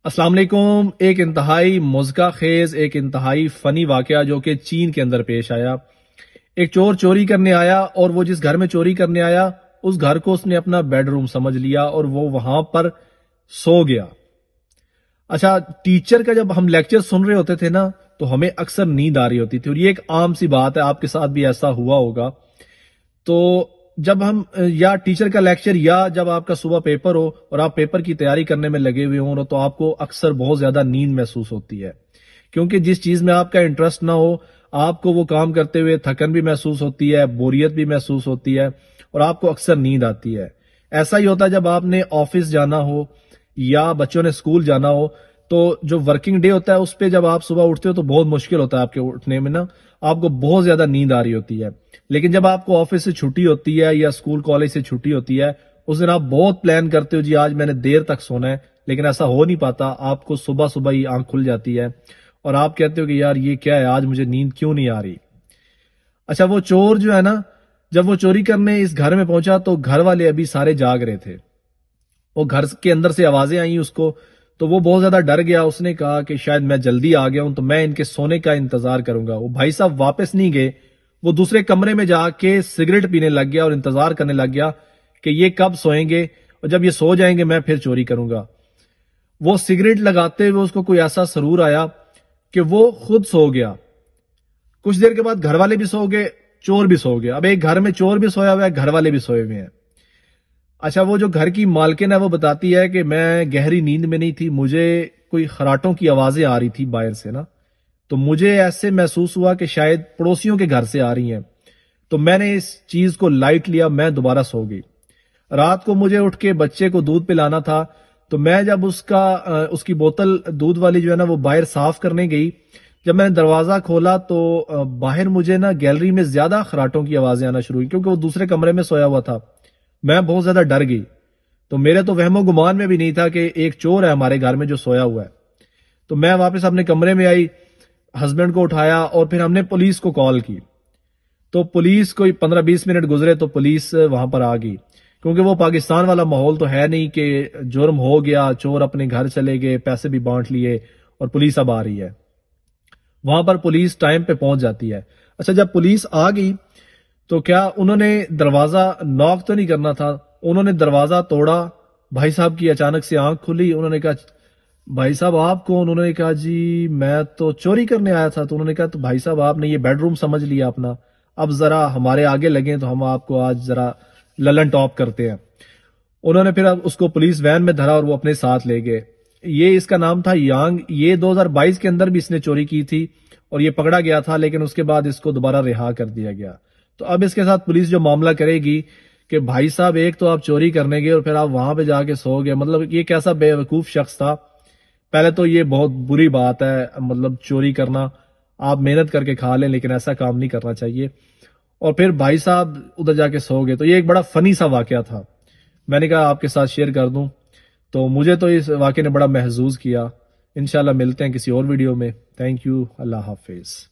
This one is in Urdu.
السلام علیکم۔ ایک انتہائی مضحکہ خیز، ایک انتہائی فنی واقعہ جو کہ چین کے اندر پیش آیا۔ ایک چور چوری کرنے آیا اور وہ جس گھر میں چوری کرنے آیا اس گھر کو اس نے اپنا بیڈ روم سمجھ لیا اور وہ وہاں پر سو گیا۔ اچھا، ٹیچر کا جب ہم لیکچر سن رہے ہوتے تھے نا تو ہمیں اکثر نیند آ رہی ہوتی تھی، اور یہ ایک عام سی بات ہے، آپ کے ساتھ بھی ایسا ہوا ہوگا۔ تو جب ہم یا ٹیچر کا لیکچر یا جب آپ کا صبح پیپر ہو اور آپ پیپر کی تیاری کرنے میں لگے ہوئے ہوں تو آپ کو اکثر بہت زیادہ نیند محسوس ہوتی ہے، کیونکہ جس چیز میں آپ کا انٹرسٹ نہ ہو آپ کو وہ کام کرتے ہوئے تھکن بھی محسوس ہوتی ہے، بوریت بھی محسوس ہوتی ہے اور آپ کو اکثر نیند آتی ہے۔ ایسا ہی ہوتا ہے جب آپ نے آفس جانا ہو یا بچوں نے سکول جانا ہو، تو جو ورکنگ ڈے ہوتا ہے اس پہ جب آپ صبح اٹھتے ہو تو بہت مشکل ہوتا ہے آپ کے اٹھنے میں نا، آپ کو بہت زیادہ نیند آ رہی ہوتی ہے۔ لیکن جب آپ کو آفس سے چھٹی ہوتی ہے یا سکول کالج سے چھٹی ہوتی ہے اس دن آپ بہت پلان کرتے ہو، جی آج میں نے دیر تک سونا ہے، لیکن ایسا ہو نہیں پاتا، آپ کو صبح صبح ہی آنکھ کھل جاتی ہے اور آپ کہتے ہو کہ یار یہ کیا ہے، آج مجھے نیند کیوں نہیں آ رہی۔ اچھا، وہ چور جو ہے نا، جب وہ چوری کرنے اس گھر میں پہنچا تو گھر والے ابھی سارے جاگ رہے تھے، وہ گھر کے اندر سے آوازیں آئیں اس کو، تو وہ بہت زیادہ ڈر گیا۔ اس نے کہا کہ شاید میں جلدی آ گیا ہوں تو میں ان کے سونے کا انتظار کروں گا۔ وہ بھائی صاحب واپس نہیں گئے، وہ دوسرے کمرے میں جا کے سگریٹ پینے لگ گیا اور انتظار کرنے لگ گیا کہ یہ کب سوئیں گے اور جب یہ سو جائیں گے میں پھر چوری کروں گا۔ وہ سگریٹ لگاتے ہوئے اس کو کوئی ایسا سرور آیا کہ وہ خود سو گیا۔ کچھ دیر کے بعد گھر والے بھی سو گئے، چور بھی سو گیا۔ اب ایک گھر میں چور بھی سویا ہوا ہے، گھر والے بھی سوئے ہوئے ہیں۔ اچھا، وہ جو گھر کی مالکن ہے وہ بتاتی ہے کہ میں گہری نیند میں نہیں تھی، مجھے کوئی خراٹوں کی آوازیں آ رہی تھی باہر سے نا، تو مجھے ایسے محسوس ہوا کہ شاید پڑوسیوں کے گھر سے آ رہی ہیں، تو میں نے اس چیز کو لائٹ لیا، میں دوبارہ سو گئی۔ رات کو مجھے اٹھ کے بچے کو دودھ پلانا تھا، تو میں جب اس کی بوتل دودھ والی جو ہے نا وہ باہر صاف کرنے گئی، جب میں نے دروازہ کھولا تو باہر مجھے نا گیلری میں زیادہ خراٹوں کی آوازیں آنا شروع ہوئی، کیونکہ وہ دوسرے کمرے میں سویا ہوا تھا۔ میں بہت زیادہ ڈر گئی، تو میرے تو وہم و گمان میں بھی نہیں تھا کہ ایک چور ہے ہمارے گھر میں جو سویا ہوا ہے۔ تو میں واپس اپنے کمرے میں آئی، ہسبینڈ کو اٹھایا اور پھر ہم نے پولیس کو کال کی، تو پولیس کوئی 15-20 منٹ گزرے تو پولیس وہاں پر آ گئی، کیونکہ وہ پاکستان والا ماحول تو ہے نہیں کہ جرم ہو گیا چور اپنے گھر چلے گئے، پیسے بھی بانٹ لیے اور پولیس اب آ رہی ہے۔ وہاں پر پولیس ٹائم پہ پہنچ جاتی ہے۔ اچھا، جب پولیس آ گئی تو کیا انہوں نے دروازہ ناک تو نہیں کرنا تھا، انہوں نے دروازہ توڑا۔ بھائی صاحب کی اچانک سے آنکھ کھلی، انہوں نے کہا بھائی صاحب آپ کون؟ انہوں نے کہا جی میں تو چوری کرنے آیا تھا۔ تو انہوں نے کہا تو بھائی صاحب آپ نے یہ بیڈ روم سمجھ لیا اپنا، اب ذرا ہمارے آگے لگیں تو ہم آپ کو آج ذرا للن ٹاپ کرتے ہیں۔ انہوں نے پھر اب اس کو پولیس وین میں دھرا اور وہ اپنے ساتھ لے گئے۔ یہ اس کا نام تھا یانگ، یہ 2022 کے اندر بھی اس نے چوری کی تھی اور یہ پکڑا گیا تھا، لیکن اس کے بعد اس کو دوبارہ رہا کر دیا گیا۔ تو اب اس کے ساتھ پولیس جو معاملہ کرے گی کہ بھائی صاحب ایک تو آپ چوری کرنے گئے اور پھر آپ وہاں پہ جا کے سو گئے، مطلب یہ کیسا بے وقوف شخص تھا۔ پہلے تو یہ بہت بری بات ہے، مطلب چوری کرنا، آپ محنت کر کے کھا لیں لیکن ایسا کام نہیں کرنا چاہیے۔ اور پھر بھائی صاحب ادھر جا کے سو گئے، تو یہ ایک بڑا فنی سا واقعہ تھا، میں نے کہا آپ کے ساتھ شیئر کر دوں۔ تو مجھے تو اس واقعے نے بڑا محظوظ کیا۔ انشاءاللہ ملتے ہیں کسی اور ویڈیو میں۔ تھینک یو، اللہ حافظ۔